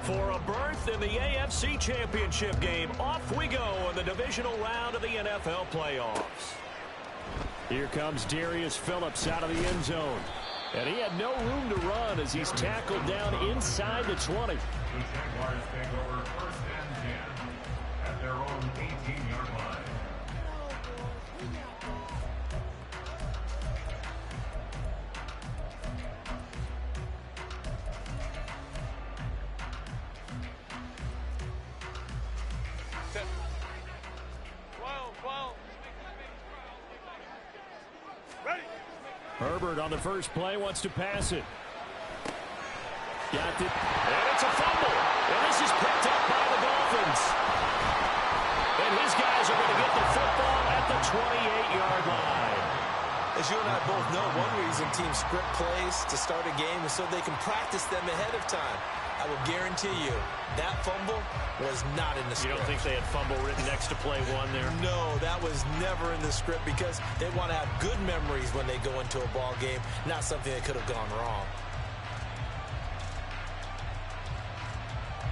For a berth in the AFC Championship game, off we go in the divisional round of the NFL playoffs. Here comes Darius Phillips out of the end zone. And he had no room to run as he's tackled down inside the 20. The Jaguars take over 1st and 10 at their own 18-yard line. Herbert on the first play wants to pass it. Got it. And it's a fumble. And this is picked up by the Dolphins. And his guys are going to get the football at the 28-yard line. As you and I both know, one reason teams script plays to start a game is so they can practice them ahead of time. I will guarantee you that fumble was not in the script. You don't think they had fumble written next to play one there? No, that was never in the script because they want to have good memories when they go into a ball game, not something that could have gone wrong.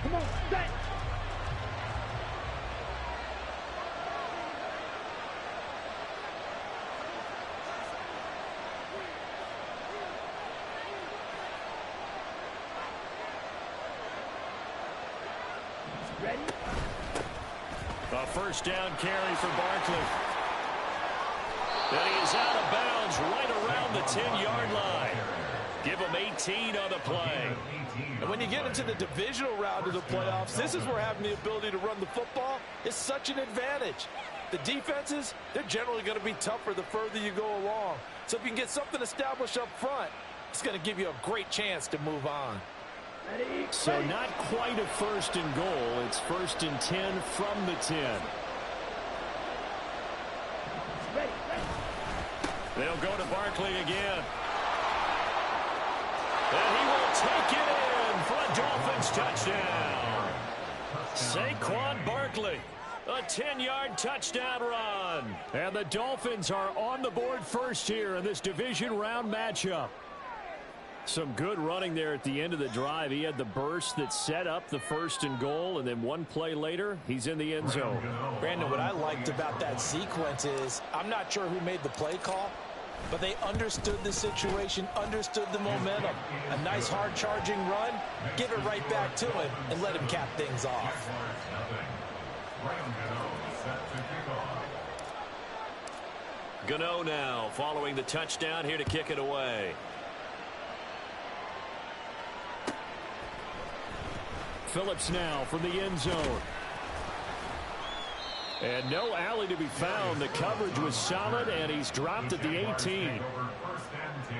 Come on, set. Ready? A first down carry for Barkley. And he is out of bounds right around the 10-yard line. Give him 18 on the play. And when you get into the divisional round of the playoffs, this is where having the ability to run the football is such an advantage. The defenses, they're generally going to be tougher the further you go along. So if you can get something established up front, it's going to give you a great chance to move on. Ready? So not quite a first and goal. It's 1st and 10 from the 10. Ready. They'll go to Barkley again. And he will take it in for a Dolphins touchdown. Saquon Barkley, a 10-yard touchdown run. And the Dolphins are on the board first here in this division round matchup. Some good running there at the end of the drive. He had the burst that set up the 1st and goal, and then one play later, he's in the end zone. Brandon, what I liked about that sequence is I'm not sure who made the play call, but they understood the situation, understood the momentum. A nice hard-charging run, give it right back to him, and let him cap things off. Gano now following the touchdown here to kick it away. Phillips now from the end zone. And no alley to be found. The coverage was solid, and he's dropped at the 18. 1st and 10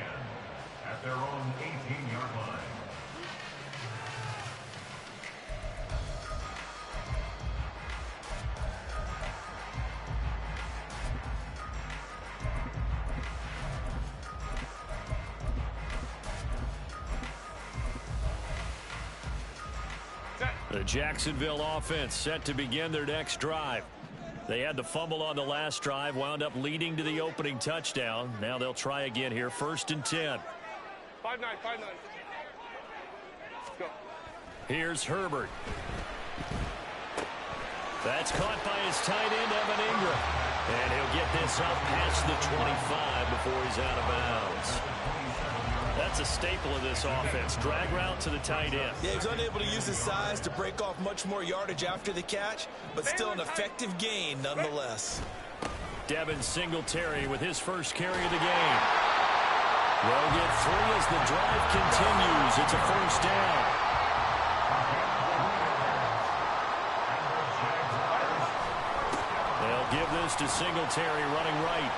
at their own 18-yard line. The Jacksonville offense set to begin their next drive. They had the fumble on the last drive, wound up leading to the opening touchdown. Now they'll try again here, 1st and 10. 5-9. Go. Here's Herbert. That's caught by his tight end, Evan Ingram. And he'll get this up past the 25 before he's out of bounds. That's a staple of this offense. Drag route to the tight end. Yeah, he's unable to use his size to break off much more yardage after the catch, but still an effective gain nonetheless. Devin Singletary with his first carry of the game. They'll get 3 as the drive continues. It's a first down. They'll give this to Singletary running right.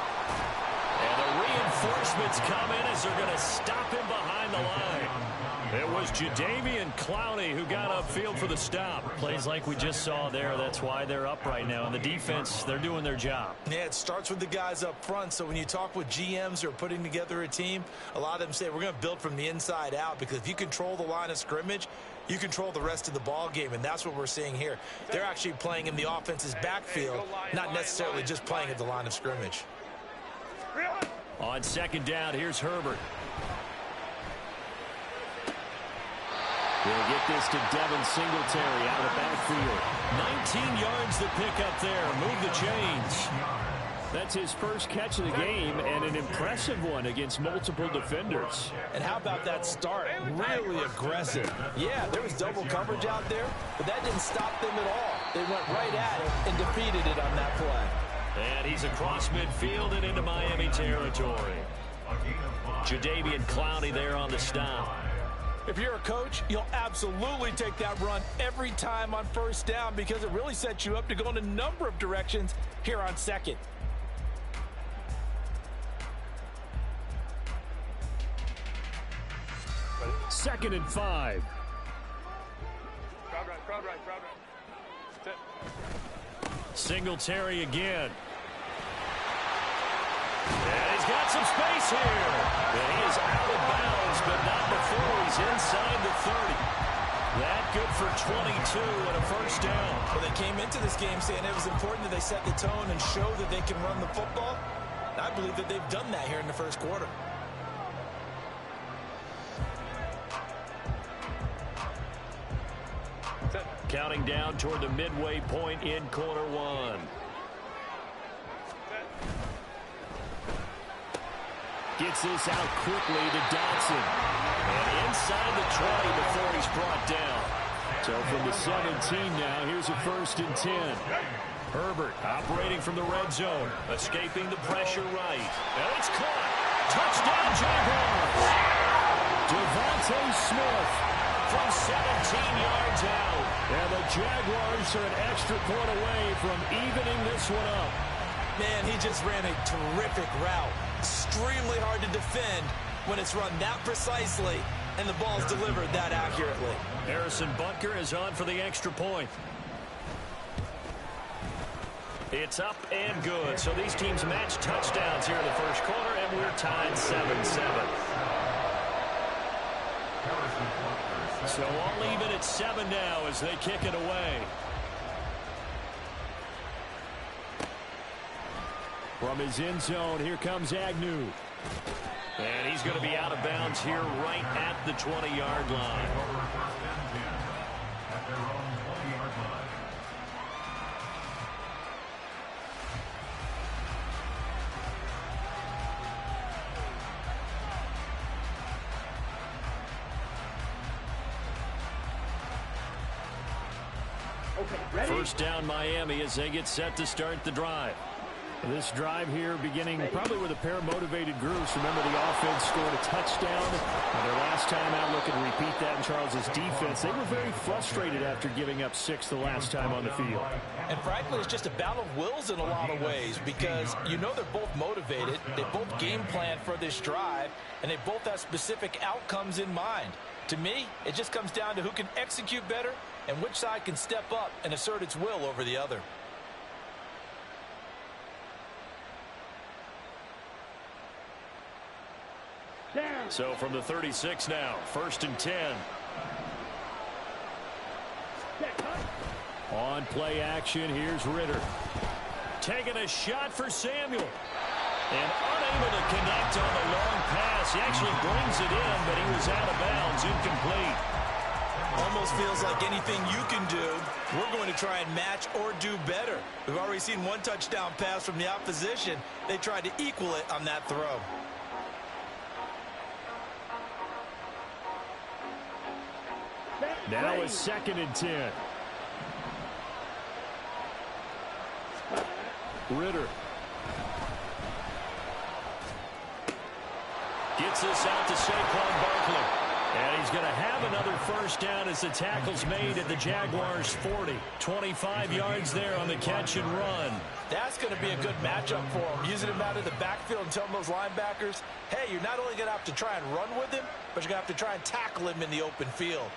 And the reinforcements come in as they're going to stop him behind the line. It was Jadeveon Clowney who got upfield for the stop. Plays like we just saw there. That's why they're up right now. And the defense, they're doing their job. Yeah, it starts with the guys up front. So when you talk with GMs who are putting together a team, a lot of them say we're going to build from the inside out, because if you control the line of scrimmage, you control the rest of the ball game, and that's what we're seeing here. They're actually playing in the offense's backfield, not necessarily just playing at the line of scrimmage. On second down, here's Herbert. They'll get this to Devin Singletary out of the backfield. 19 yards to pick up there. Move the chains. That's his first catch of the game, and an impressive one against multiple defenders. And how about that start? Really aggressive. Yeah, there was double coverage out there, but that didn't stop them at all. They went right at it and defeated it on that play. And he's across midfield and into Miami territory. Jadeveon Clowney there on the stop. If you're a coach, you'll absolutely take that run every time on first down because it really sets you up to go in a number of directions here on second. Second and 5. Crowd right. Singletary again. And he's got some space here. And he is out of bounds, but not before he's inside the 30. That good for 22 and a first down. Well, they came into this game saying it was important that they set the tone and show that they can run the football. And I believe that they've done that here in the first quarter. Counting down toward the midway point in quarter one. Gets this out quickly to Dotson. And inside the 20 before he's brought down. So from the 17 now, here's a first and 10. Herbert operating from the red zone. Escaping the pressure right. And it's caught. Touchdown Jaguars. Devontae Smith from 17 yards out. And the Jaguars are an extra point away from evening this one up. Man, he just ran a terrific route. Extremely hard to defend when it's run that precisely and the ball's delivered that accurately. Harrison Butker is on for the extra point. It's up and good. So these teams match touchdowns here in the first quarter, and we're tied 7-7. So all even at 7 now as they kick it away. From his end zone, here comes Agnew. And he's going to be out of bounds here right at the 20-yard line. First down Miami as they get set to start the drive. This drive here beginning probably with a pair of motivated groups. Remember, the offense scored a touchdown. Their last time out, looking to repeat that in Charles's defense. They were very frustrated after giving up 6 the last time on the field. And frankly, it's just a battle of wills in a lot of ways because you know they're both motivated. They both game plan for this drive, and they both have specific outcomes in mind. To me, it just comes down to who can execute better and which side can step up and assert its will over the other. So from the 36 now, first and 10. On play action, here's Ritter. Taking a shot for Samuel. And unable to connect on the long pass. He actually brings it in, but he was out of bounds, incomplete. Almost feels like anything you can do, we're going to try and match or do better. We've already seen one touchdown pass from the opposition. They tried to equal it on that throw. Now a second and 10. Ritter. Gets this out to Saquon Barkley. And he's going to have another first down as the tackle's made at the Jaguars' 40. 25 yards there on the catch and run. That's going to be a good matchup for him. Using him out of the backfield and telling those linebackers, hey, you're not only going to have to try and run with him, but you're going to have to try and tackle him in the open field.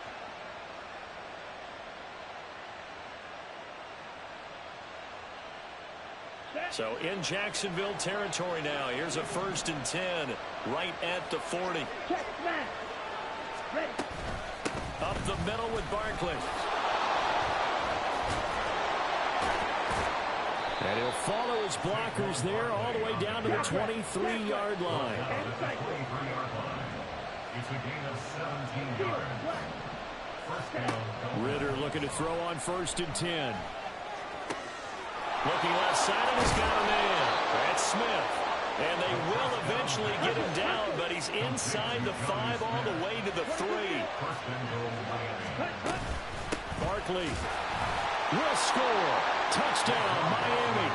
So in Jacksonville territory now. Here's a first and 10 right at the 40. Check, man. Ready. Up the middle with Barkley. And he'll follow his blockers there all the way down to the 23-yard line. It's a gain of 17 yards. Ritter looking to throw on 1st and 10. Looking left side, and he's got him in. That's Smith. And they will eventually get him down, but he's inside the 5 all the way to the 3. Barkley will score. Touchdown, Miami.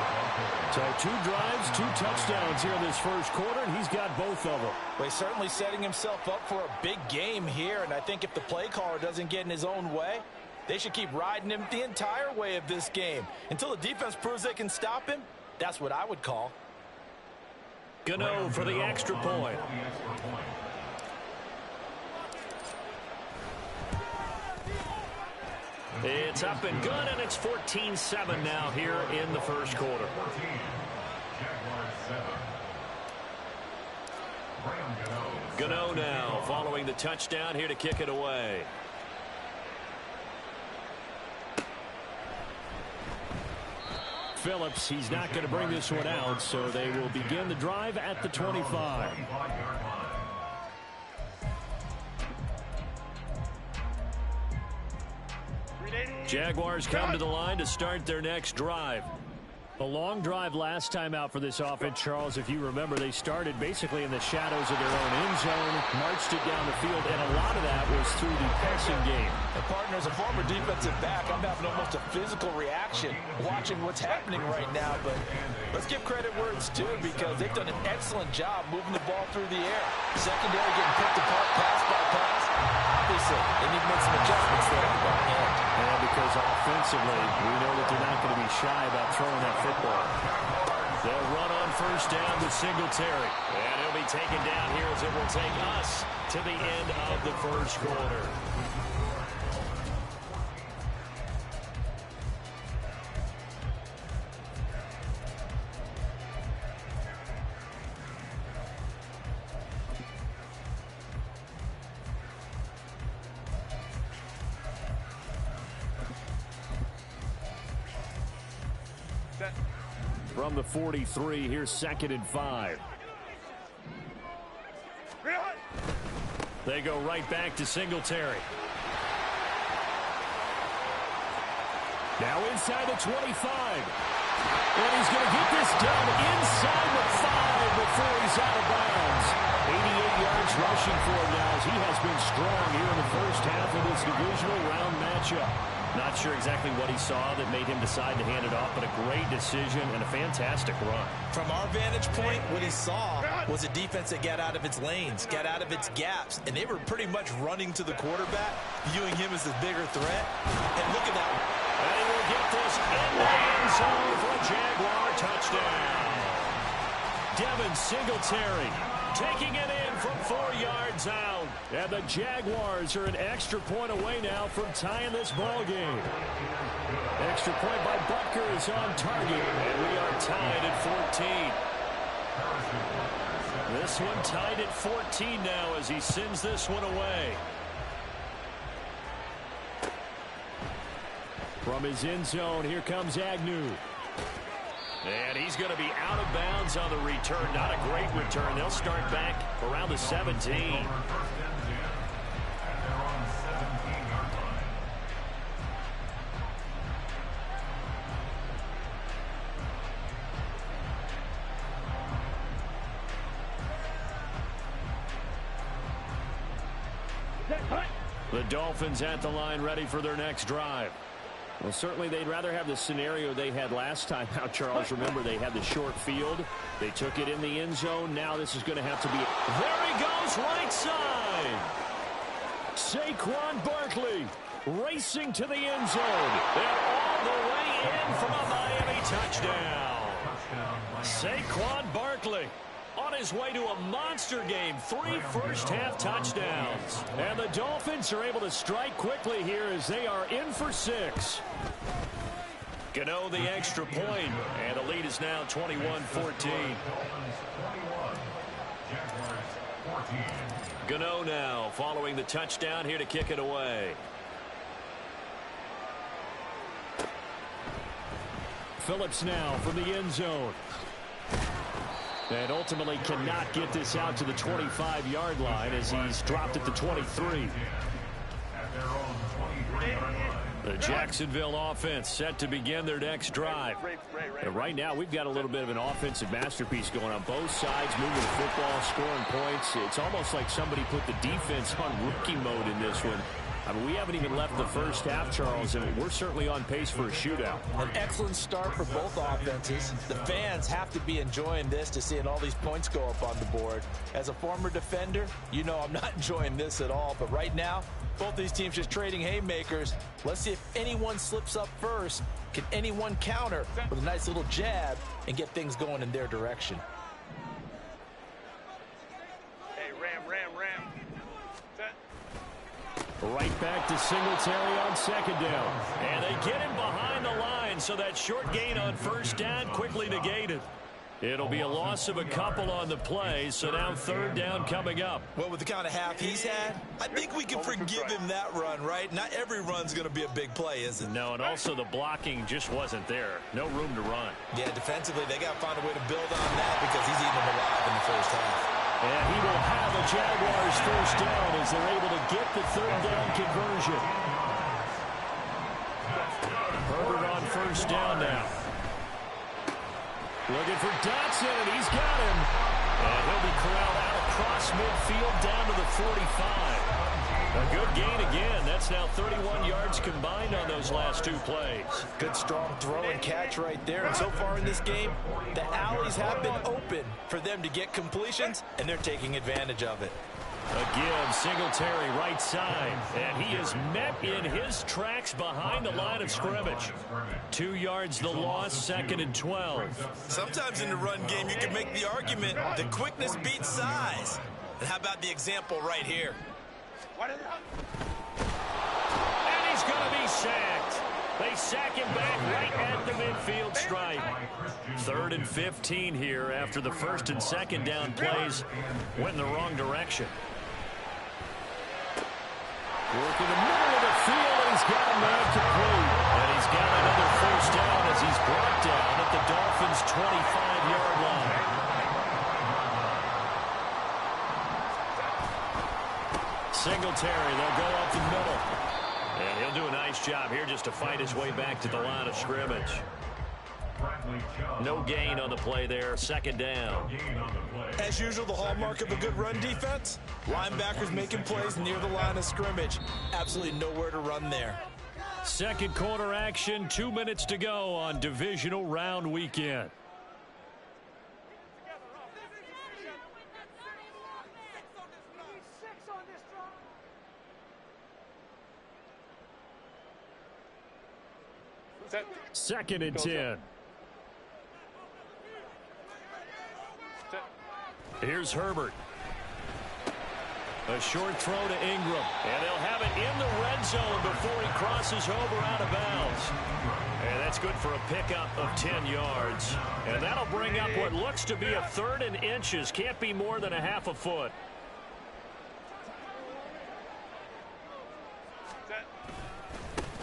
So 2 drives, 2 touchdowns here in this first quarter, and he's got both of them. Well, he's certainly setting himself up for a big game here, and I think if the play caller doesn't get in his own way, they should keep riding him the entire way of this game. Until the defense proves they can stop him, that's what I would call. Gano for the extra point. It's up and good, and it's 14-7 now here in the first quarter. Gano now following the touchdown here to kick it away. Phillips, he's not going to bring this one out, so they will begin the drive at the 25. Jaguars come to the line to start their next drive. The long drive last time out for this offense, Charles, if you remember, they started basically in the shadows of their own end zone, marched it down the field, and a lot of that was through the passing game. And partner, as a former defensive back, I'm having almost a physical reaction watching what's happening right now. But let's give credit where it's due, because they've done an excellent job moving the ball through the air. Secondary getting picked apart pass by pass. Obviously, they need to make some adjustments there at the back end. And because offensively, we know that they're not going to be shy about throwing that football. They'll run on 1st down with Singletary. And he'll be taken down here as it will take us to the end of the first quarter. From the 43, here's 2nd and 5. They go right back to Singletary. Now inside the 25. And he's going to get this done inside the 5 before he's out of bounds. 88 yards rushing for him now as he has been strong here in the first half of this divisional round matchup. Not sure exactly what he saw that made him decide to hand it off, but a great decision and a fantastic run. From our vantage point, what he saw was a defense that got out of its lanes, got out of its gaps, and they were pretty much running to the quarterback, viewing him as the bigger threat. And look at that. And he will get this in the end zone for a Jaguar touchdown. Devin Singletary taking it in from 4 yards out. And the Jaguars are an extra point away now from tying this ball game. Extra point by Butker is on target, and we are tied at 14. This one tied at 14 now as he sends this one away. From his end zone, here comes Agnew. And he's going to be out of bounds on the return. Not a great return. They'll start back around the 17. The Dolphins at the line ready for their next drive. Well, certainly they'd rather have the scenario they had last time out, Charles. Remember, they had the short field. They took it in the end zone. Now this is going to have to be... There he goes, right side. Saquon Barkley racing to the end zone. And all the way in from a Miami touchdown. Saquon Barkley on his way to a monster game. 3 first-half touchdowns. And the Dolphins are able to strike quickly here as they are in for 6. Gano the extra point, and the lead is now 21-14. Gano now following the touchdown here to kick it away. Phillips now from the end zone. And ultimately cannot get this out to the 25-yard line as he's dropped at the 23. At their own The Jacksonville offense set to begin their next drive. And right now, we've got a little bit of an offensive masterpiece going on both sides, moving the football, scoring points. It's almost like somebody put the defense on rookie mode in this one. I mean, we haven't even left the first half, Charles, and we're certainly on pace for a shootout. An excellent start for both offenses. The fans have to be enjoying this to seeing all these points go up on the board. As a former defender, you know I'm not enjoying this at all. But right now, both these teams just trading haymakers. Let's see if anyone slips up first. Can anyone counter with a nice little jab and get things going in their direction? Hey, Ram. Right back to Singletary on second down. And they get him behind the line, so that short gain on first down quickly negated. It'll be a loss of a couple on the play, so now third down coming up. Well, with the kind of half he's had, I think we can forgive him that run, right? Not every run's going to be a big play, is it? No, and also the blocking just wasn't there. No room to run. Yeah, defensively, they got to find a way to build on that because he's eating them alive in the first half. And he will have a Jaguars first down as they're able to get the third down conversion. Herbert on first down now. Looking for Dotson, and he's got him. And he'll be corralled out across midfield down to the 45. A good gain again. That's now 31 yards combined on those last two plays. Good strong throw and catch right there. And so far in this game, the alleys have been open for them to get completions, and they're taking advantage of it. A give, Singletary right side, and he is met in his tracks behind the line of scrimmage. 2 yards the loss, second and 12. Sometimes in the run game, you can make the argument that quickness beats size. And how about the example right here? And he's going to be sacked. They sack him back right at the midfield stripe. 3rd and 15 here after the first and second down plays went in the wrong direction. Working the middle of the field, and he's got a man complete. And he's got another first down as he's brought down at the Dolphins' 25-yard line. Singletary, they'll go up the middle. And he'll do a nice job here just to fight his way back to the line of scrimmage. No gain on the play there, second down. As usual, the hallmark of a good run defense, linebackers making plays near the line of scrimmage. Absolutely nowhere to run there. Second quarter action, 2 minutes to go on divisional round weekend. Second and 10. Here's Herbert. A short throw to Ingram. And they'll have it in the red zone before he crosses over out of bounds. And that's good for a pickup of 10 yards. And that'll bring up what looks to be a 3rd and inches. Can't be more than a half a foot.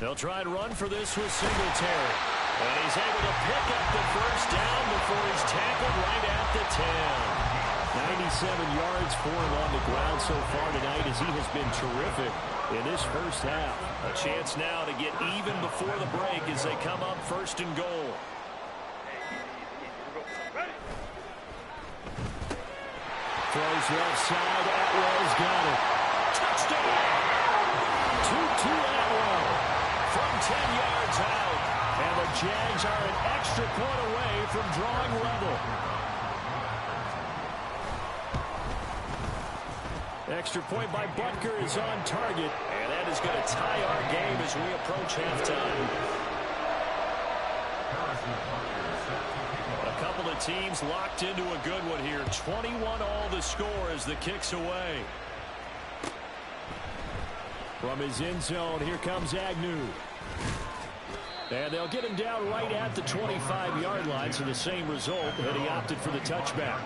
They'll try and run for this with Singletary. And he's able to pick up the first down before he's tackled right at the 10. 97 yards for him on the ground so far tonight as he has been terrific in this first half. A chance now to get even before the break as they come up first and goal. Throws left side. Atwell's got it. Touchdown! 2-2 Atwell from 10 yards out. And the Jags are an extra point away from drawing level. Extra point by Butker is on target. And that is going to tie our game as we approach halftime. A couple of teams locked into a good one here. 21-all the score as the kick's away. From his end zone, here comes Agnew. And they'll get him down right at the 25-yard line, so the same result, and he opted for the touchback.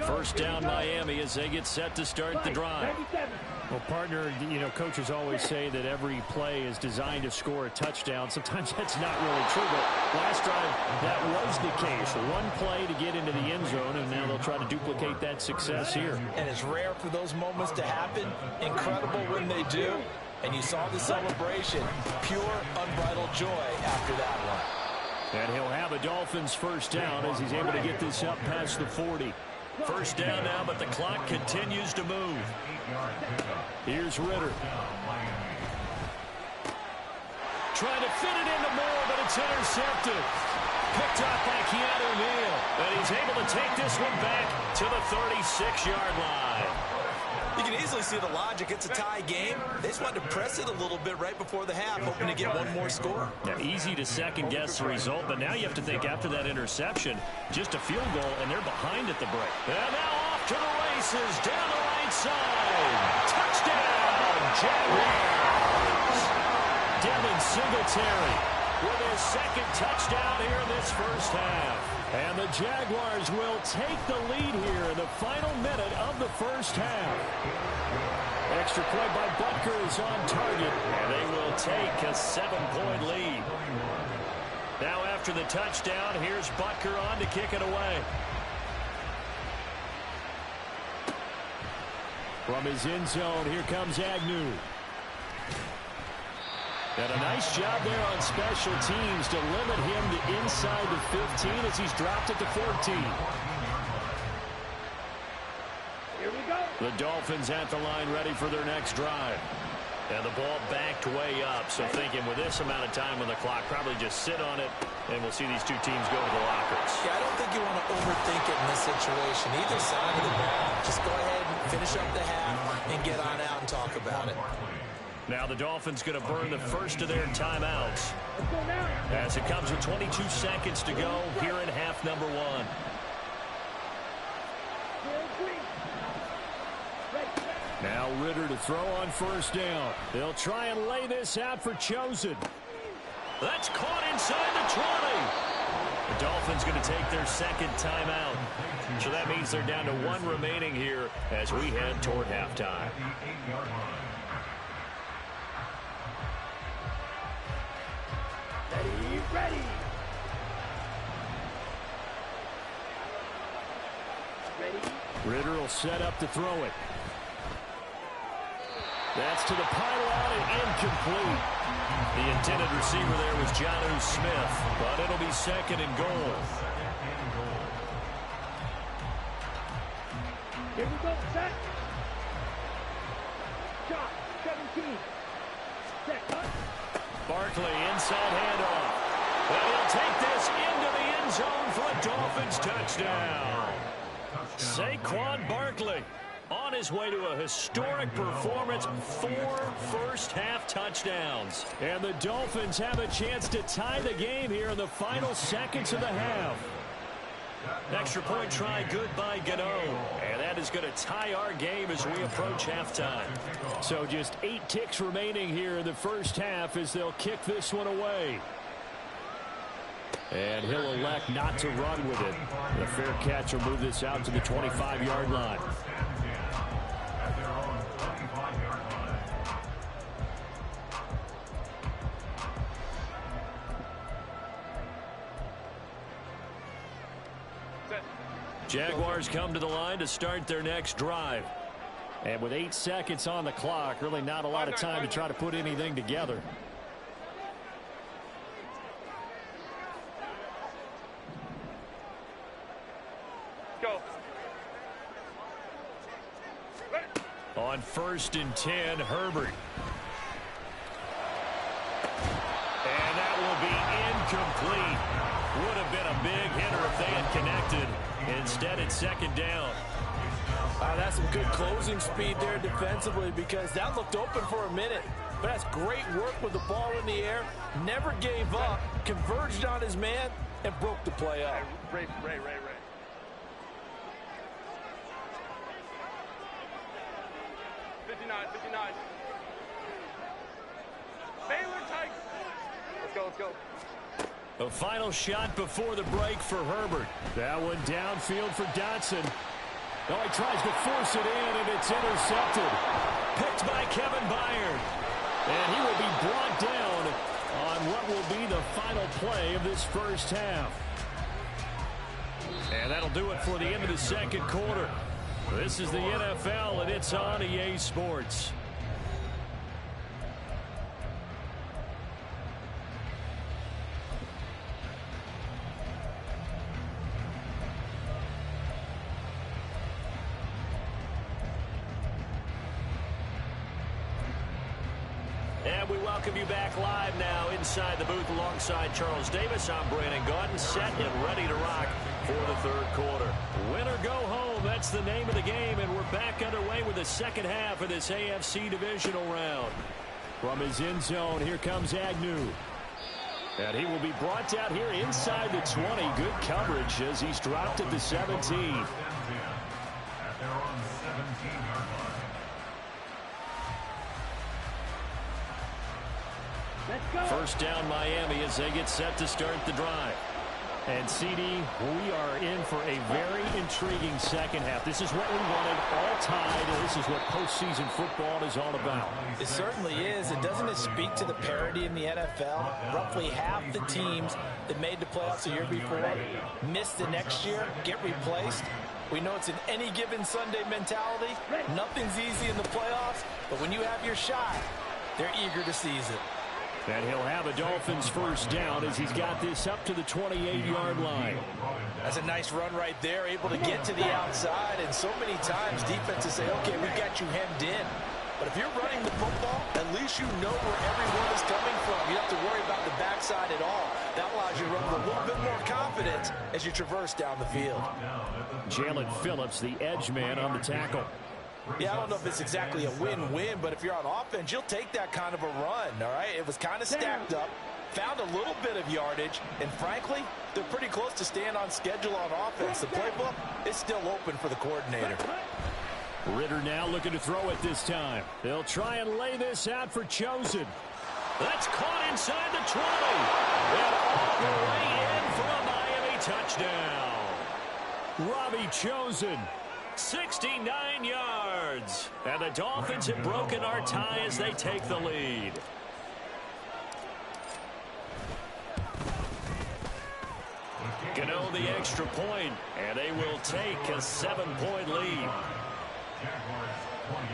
First down Miami as they get set to start the drive. 37. Well, partner, you know, coaches always say that every play is designed to score a touchdown. Sometimes that's not really true, but last drive, that was the case. One play to get into the end zone, and now they'll try to duplicate that success here. And it's rare for those moments to happen. Incredible when they do. And you saw the celebration. Pure, unbridled joy after that one. And he'll have a Dolphins first down as he's able to get this up past the 40. First down now, but the clock continues to move. Here's Ritter. Trying to fit it into Moore, but it's intercepted. Picked up by Keanu Neal. And he's able to take this one back to the 36-yard line. You can easily see the logic. It's a tie game. They just wanted to press it a little bit right before the half, hoping to get one more score. Yeah, easy to second-guess the result, but now you have to think after that interception, just a field goal, and they're behind at the break. And now off to the races, down the right side. Touchdown, Jaguars. Devin Singletary with his second touchdown here in this first half. And the Jaguars will take the lead here in the final minute of the first half. Extra point by Butker is on target, and they will take a 7-point lead. Now after the touchdown, here's Butker on to kick it away. From his end zone, here comes Agnew. And a nice job there on special teams to limit him to inside the 15 as he's dropped at the 14. Here we go. The Dolphins at the line ready for their next drive. And the ball backed way up, so thinking with this amount of time on the clock, probably just sit on it, and we'll see these two teams go to the lockers. Yeah, I don't think you want to overthink it in this situation. Either side of the ball, just go ahead and finish up the half and get on out and talk about it. Now the Dolphins going to burn the first of their timeouts Let's go now. as it comes with 22 seconds to go here in half number one. Now Ritter to throw on first down. They'll try and lay this out for Chosen. That's caught inside the 20. The Dolphins going to take their second timeout. So that means they're down to one remaining here as we head toward halftime. Ready. Ritter will set up to throw it. That's to the pylon and incomplete. The intended receiver there was Jonnu Smith, but it'll be second and goal. Here we go. Set. Shot. 17. Set. Cut. Barkley inside handoff. And he'll take this into the end zone for a Dolphins touchdown. Saquon Barkley on his way to a historic performance, 4 first-half touchdowns. And the Dolphins have a chance to tie the game here in the final seconds of the half. Extra point try good by Gano. And that is going to tie our game as we approach halftime. So just 8 ticks remaining here in the first half as they'll kick this one away. And he'll elect not to run with it. The fair catch will move this out to the 25-yard line. Jaguars come to the line to start their next drive. And with 8 seconds on the clock, really not a lot of time to try to put anything together. Go. On 1st and 10, Herbert. And that will be incomplete. Would have been a big hitter if they had connected. Instead, it's second down. That's some good closing speed there defensively because that looked open for a minute. But that's great work with the ball in the air. Never gave up, converged on his man, and broke the play up. Ray. 59. Baylor Tigers. Let's go. A final shot before the break for Herbert. That one downfield for Dotson. Now he tries to force it in, and it's intercepted. Picked by Kevin Byard. And he will be brought down on what will be the final play of this first half. And that'll do it for the end of the second quarter. This is the NFL, and it's on EA Sports. And we welcome you back live now inside the booth alongside Charles Davis. I'm Brandon Gaudin, set and ready to rock for the third quarter. Win or go home, that's the name of the game, and we're back underway with the second half of this AFC divisional round. From his end zone, here comes Agnew. And he will be brought down here inside the 20. Good coverage as he's dropped at the 17. At their own 17-yard line. Let's go. First down Miami as they get set to start the drive. And CD, we are in for a very intriguing second half. This is what we wanted, all tied, and this is what postseason football is all about. It certainly is. And doesn't it speak to the parity in the NFL? Roughly half the teams that made the playoffs the year before miss the next year, get replaced. We know it's an any given Sunday mentality. Nothing's easy in the playoffs, but when you have your shot, they're eager to seize it. And he'll have a Dolphins first down as he's got this up to the 28-yard line. That's a nice run right there, able to get to the outside. And so many times defenses say, okay, we've got you hemmed in. But if you're running the football, at least you know where everyone is coming from. You don't have to worry about the backside at all. That allows you to run with a little bit more confidence as you traverse down the field. Jalen Phillips, the edge man on the tackle. Yeah, I don't know if it's exactly a win-win, but if you're on offense, you'll take that kind of a run, all right? It was kind of stacked up, found a little bit of yardage, and frankly, they're pretty close to staying on schedule on offense. The playbook is still open for the coordinator. Ritter now looking to throw it this time. They'll try and lay this out for Chosen. That's caught inside the 20. And all the way in for a Miami touchdown. Robbie Chosen. 69 yards. And the Dolphins have broken our tie as they take the lead. Gano the extra point, and they will take a 7-point lead. Jaguars 28.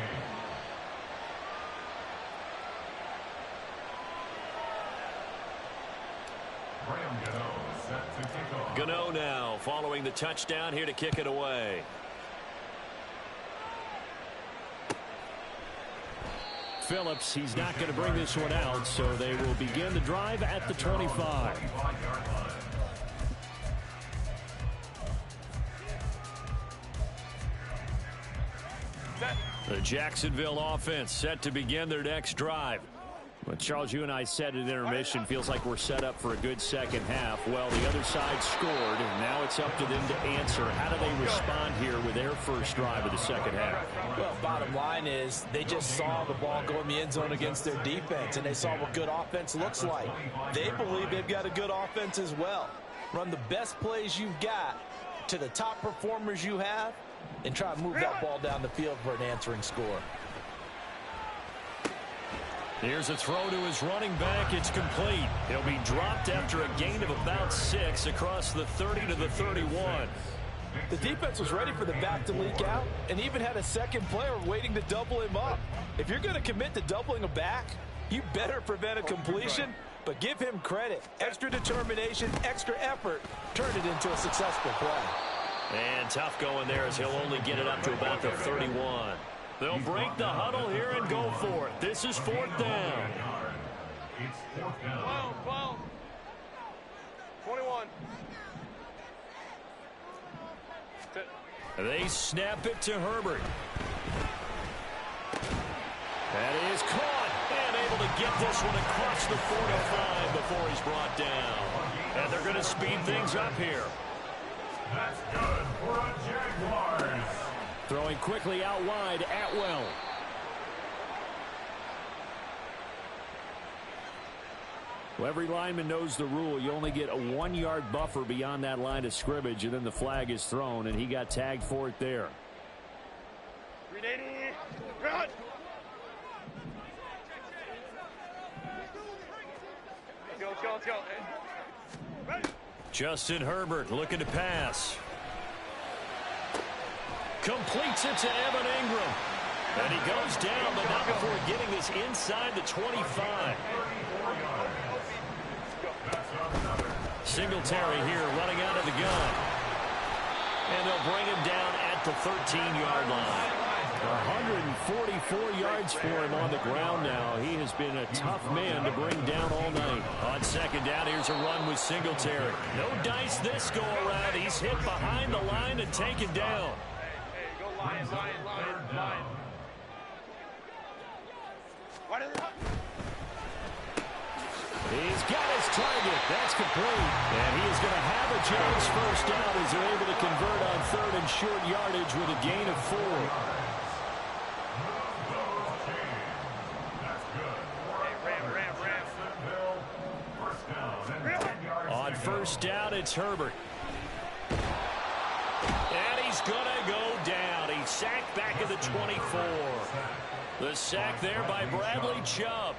Graham Gano set to kick off. Gano now following the touchdown here to kick it away. Phillips, he's not going to bring this one out, so they will begin the drive at the 25. The Jacksonville offense set to begin their next drive. Well, Charles, you and I said at intermission, feels like we're set up for a good second half. Well, the other side scored, and now it's up to them to answer. How do they respond here with their first drive of the second half? Well, bottom line is they just saw the ball go in the end zone against their defense, and they saw what good offense looks like. They believe they've got a good offense as well. Run the best plays you've got to the top performers you have, and try to move that ball down the field for an answering score. Here's a throw to his running back. It's complete. He'll be dropped after a gain of about 6 across the 30 to the 31. The defense was ready for the back to leak out and even had a second player waiting to double him up. If you're going to commit to doubling a back, you better prevent a completion, but give him credit. Extra determination, extra effort, turn it into a successful play. And tough going there as he'll only get it up to about the 31. They'll break the huddle here and go for it. This is fourth down. It's fourth down. 12, 21. They snap it to Herbert. That is caught and able to get this one across the 45 before he's brought down. And they're going to speed things up here. That's good for a Jaguars. Throwing quickly out wide, Atwell. Well, every lineman knows the rule. You only get a 1-yard buffer beyond that line of scrimmage, and then the flag is thrown, and he got tagged for it there. 380. Run. Let's go. Ready? Justin Herbert looking to pass. Completes it to Evan Ingram. And he goes down, but not before getting this inside the 25. Singletary here running out of the gun. And they'll bring him down at the 13-yard line. 144 yards for him on the ground now. He has been a tough man to bring down all night. On second down, here's a run with Singletary. No dice this go-around. He's hit behind the line and taken down. Hey, go line. He's got his target. That's complete. And he is going to have a chance first down as they're able to convert on third and short yardage with a gain of 4. On first down, it's Herbert. And he's going to go down. He's sacked back at the 24. The sack there by Bradley Chubb.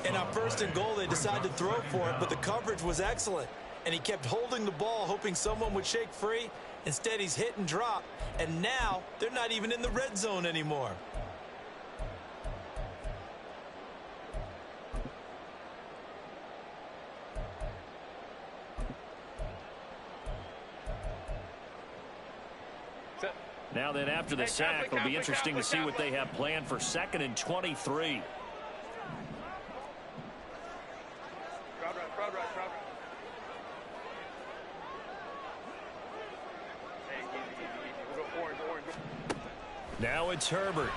And on first and goal, they decided to throw for it, but the coverage was excellent. And he kept holding the ball, hoping someone would shake free. Instead, he's hit and drop. And now, they're not even in the red zone anymore. Now then, after the sack, it'll be interesting to see what they have planned for 2nd and 23. Now it's Herbert.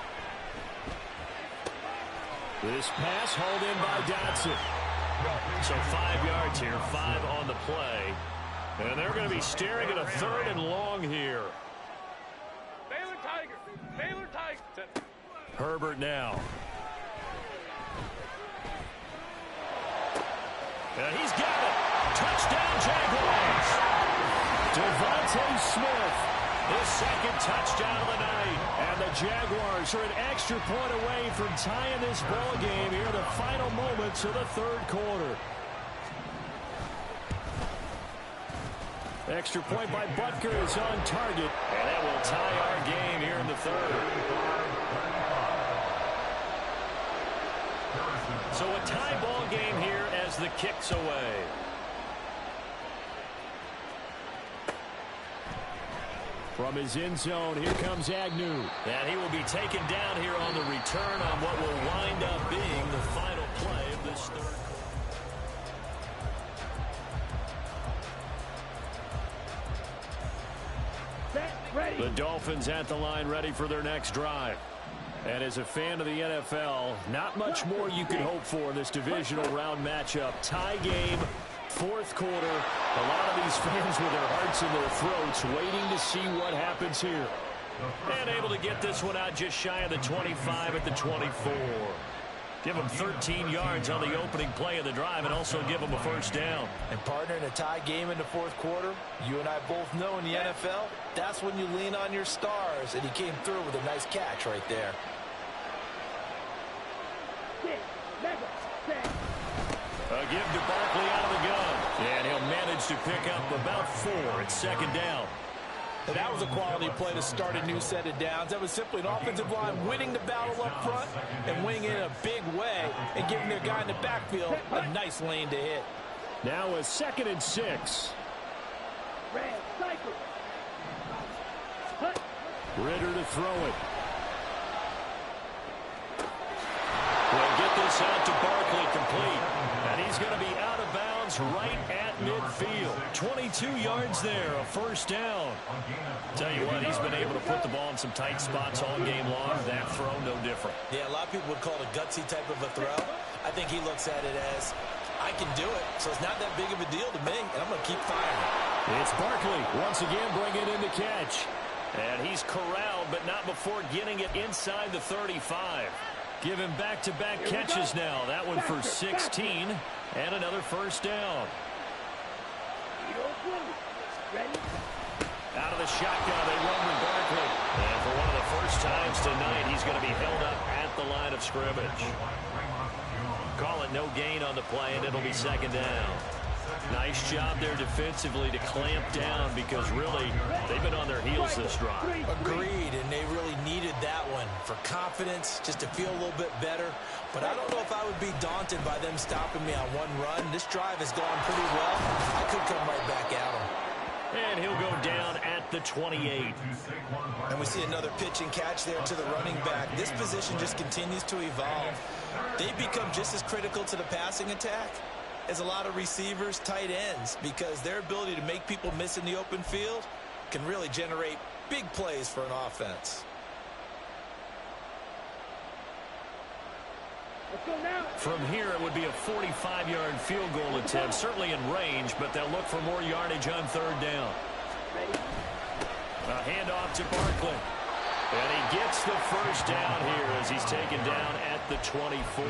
This pass hauled in by Dotson. So 5 yards here, 5 on the play. And they're going to be staring at a 3rd and long here. Baylor Tiger. Herbert now. And he's got it. Touchdown, Jaguars. Devontae Smith, his 2nd touchdown of the night. And the Jaguars are an extra point away from tying this ball game here in the final moments of the 3rd quarter. Extra point by Butker is on target, and that will tie our game here in the 3rd. So a tie ball game here as the kick's away. From his end zone, here comes Agnew. And he will be taken down here on the return on what will wind up being the final play of this 3rd quarter. The Dolphins at the line ready for their next drive. And as a fan of the NFL, not much more you can hope for in this divisional round matchup. Tie game, 4th quarter. A lot of these fans with their hearts in their throats waiting to see what happens here. And able to get this one out just shy of the 25 at the 24. Give them 13 yards on the opening play of the drive and also give them a first down. And partner, in a tie game in the 4th quarter, you and I both know in the NFL, that's when you lean on your stars. And he came through with a nice catch right there. A give to Barkley out of the gun. And he'll manage to pick up about 4 at 2nd down. And that was a quality play to start a new set of downs. That was simply an offensive line winning the battle up front and winning in a big way and giving their guy in the backfield a nice lane to hit. Now a 2nd and 6. Ritter to throw it. We'll get this out to Barkley complete. And he's going to be out of bounds right at midfield. 22 yards there, a first down. Tell you what, he's been able to put the ball in some tight spots all game long. That throw, no different. Yeah, a lot of people would call it a gutsy type of a throw. I think he looks at it as, I can do it, so it's not that big of a deal to me, and I'm going to keep firing. It's Barkley once again bringing in the catch. And he's corralled, but not before getting it inside the 35. Give him back-to-back catches now. That one for 16, and another first down. Out of the shotgun, they run with Barkley. And for one of the first times tonight, he's going to be held up at the line of scrimmage. call it no gain on the play, and it'll be second down. Nice job there defensively to clamp down because really they've been on their heels this drive. Agreed, and they really needed that one for confidence, just to feel a little bit better. But I don't know if I would be daunted by them stopping me on one run. This drive has gone pretty well. I could come right back at them. And he'll go down at the 28. And we see another pitch and catch there to the running back. This position just continues to evolve. They become just as critical to the passing attack as a lot of receivers, tight ends, because their ability to make people miss in the open field can really generate big plays for an offense. Let's go now. From here, it would be a 45-yard field goal attempt, certainly in range, but they'll look for more yardage on third down. Ready? A handoff to Barkley. And he gets the first down here as he's taken down at the 24.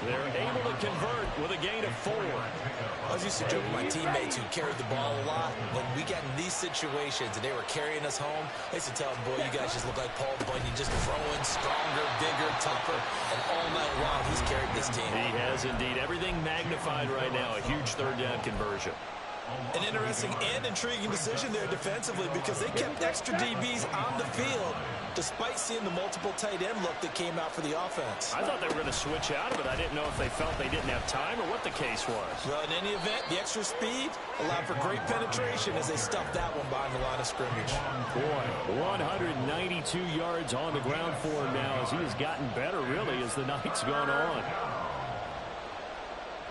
They're able to convert with a gain of 4. I was used to joke with my teammates who carried the ball a lot. When we got in these situations and they were carrying us home, I used to tell them, boy, you guys just look like Paul Bunyan, just growing stronger, bigger, tougher. And all night long, he's carried this team. He has indeed. Everything magnified right now. A huge third down conversion. An interesting and intriguing decision there defensively because they kept extra DBs on the field despite seeing the multiple tight end look that came out for the offense. I thought they were going to switch out of it. I didn't know if they felt they didn't have time or what the case was. Well, in any event, the extra speed allowed for great penetration as they stuffed that one behind the line of scrimmage. Boy, 192 yards on the ground for him now as he has gotten better, really, as the night's gone on.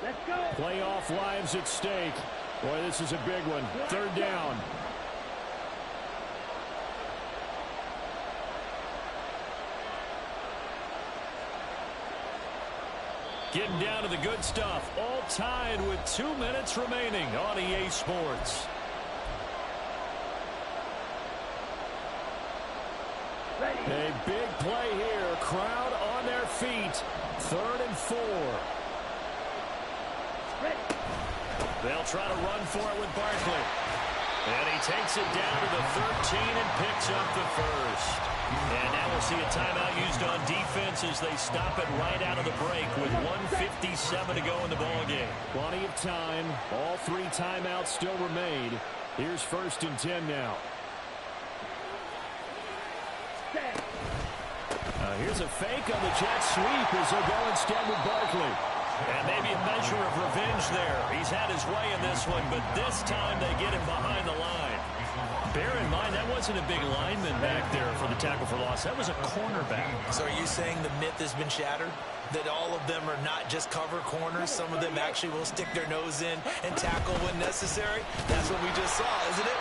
Let's go. Playoff lives at stake. Boy, this is a big one. Third down. Getting down to the good stuff. All tied with 2 minutes remaining on EA Sports. Ready? A big play here. Crowd on their feet. 3rd and 4. Ready? They'll try to run for it with Barkley. And he takes it down to the 13 and picks up the first. And now we'll see a timeout used on defense as they stop it right out of the break with 1:57 to go in the ballgame. Plenty of time. All 3 timeouts still remain. Here's 1st and 10 now. Set. Here's a fake on the jet sweep as they'll go instead with Barkley. And maybe a measure of revenge there. He's had his way in this one, but this time they get him behind the line. Bear in mind, that wasn't a big lineman back there for the tackle for loss. That was a cornerback. So are you saying the myth has been shattered? That all of them are not just cover corners? Some of them actually will stick their nose in and tackle when necessary? That's what we just saw, isn't it?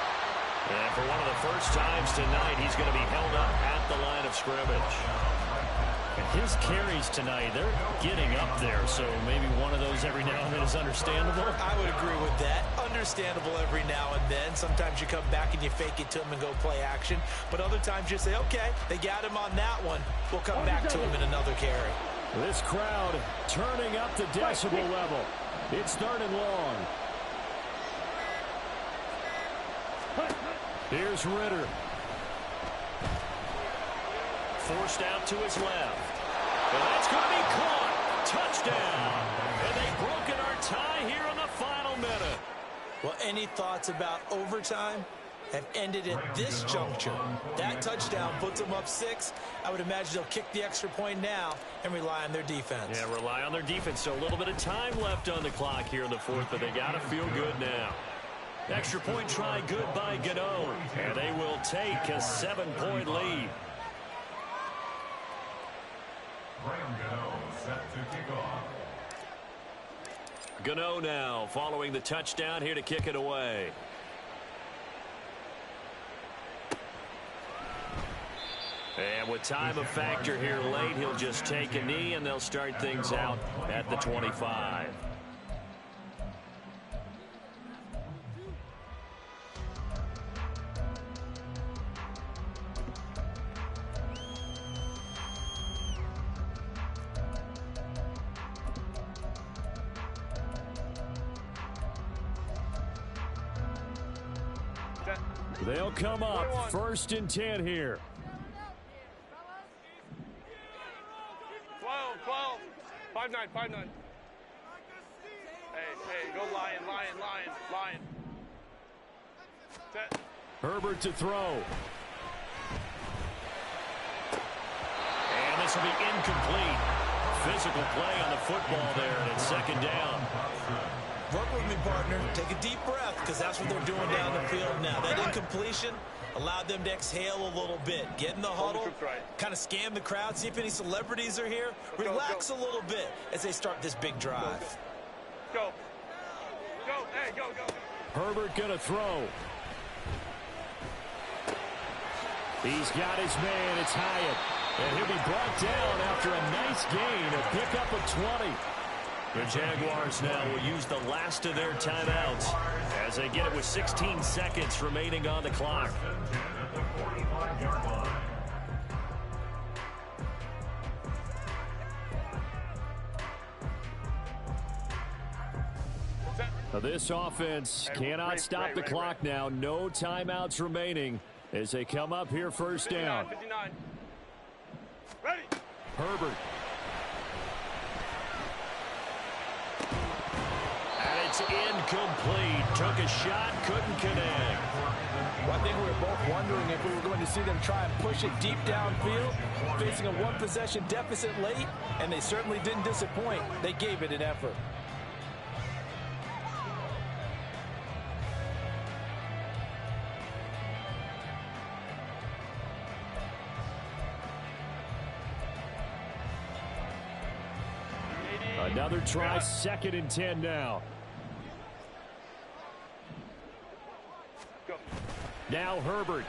And for one of the first times tonight, he's going to be held up at the line of scrimmage. And his carries tonight, they're getting up there, so maybe one of those every now and then is understandable. I would agree with that. Understandable every now and then. Sometimes you come back and you fake it to him and go play action. But other times you say, okay, they got him on that one. We'll come back to him in another carry. This crowd turning up the decibel level. It's 3rd and long. Here's Ritter. Forced out to his left. And that's going to be caught. Touchdown. And they've broken our tie here in the final minute. Well, any thoughts about overtime? Have ended at this juncture. That touchdown puts them up 6. I would imagine they'll kick the extra point now and rely on their defense. Yeah, rely on their defense. So a little bit of time left on the clock here in the 4th, but they got to feel good now. Extra point try good by Gano. And they will take a 7-point lead. Set to kick off. Gano now following the touchdown here to kick it away. And with time a factor here late, he'll just take a knee and they'll start things out at the 25. They'll come up 1st and 10 here. 12, 5-9. 5-9. Hey, go lion. Set. Herbert to throw. And this will be incomplete. Physical play on the football there, and it's second down. Work with me, partner. Take a deep breath, because that's what they're doing down the field now. That incompletion allowed them to exhale a little bit. Get in the huddle, kind of scan the crowd, see if any celebrities are here. Relax a little bit as they start this big drive. Go. Hey, go. Herbert going to throw. He's got his man. It's Hyatt. And he'll be brought down after a nice gain, a pickup of 20. The Jaguars now will use the last of their timeouts as they get it with 16 seconds remaining on the clock. Now this offense cannot stop the clock now. No timeouts remaining as they come up here first down. 59. Ready. Herbert. And it's incomplete. Took a shot, couldn't connect. Well, I think we were both wondering if we were going to see them try and push it deep downfield, facing a one-possession deficit late, and they certainly didn't disappoint. They gave it an effort. Another try, 2nd and 10 now. Go. Now Herbert.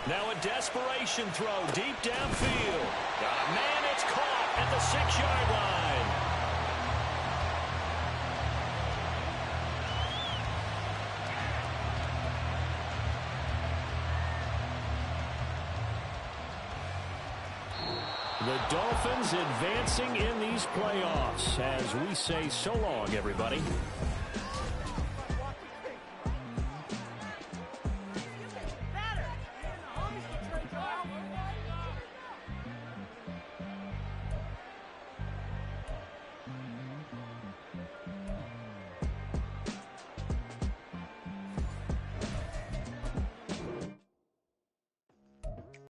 Now a desperation throw deep downfield. Got a man, it's caught at the 6-yard line. The Dolphins advancing in these playoffs as we say so long, everybody.